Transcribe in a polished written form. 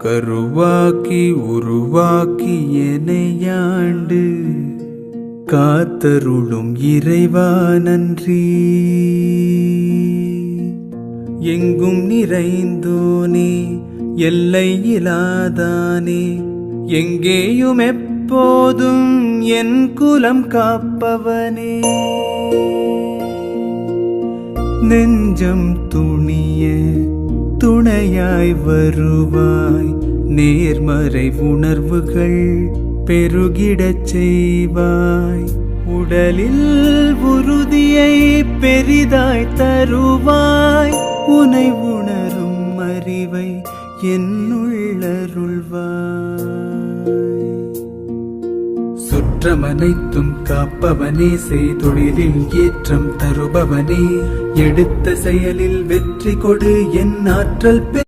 கருவாக்கி உருவாக்கி எனையாண்டு காத்தருளும் இறைவா நன்றி. எங்கும் நிறைந்தோனே எல்லை இலாதானே, எங்கேயும் எப்போதும் என் குலம் காப்பவனே. நெஞ்சம் துணிய துணையாய் வருவாய், நேர்மறை உணர்வுகள் பெருகிடச் செய்வாய். உடலில் உறுதியை பெரிதாய் தருவாய், உனை உணரும் அறிவை என்னுள்ளருள்வாய். சுற்றமனைத்தும் காப்பவனே, செய்தொழிலில் ஏற்றம் தருபவனே, எடுத்த செயலில் வெற்றி கொடு என் ஆற்றல்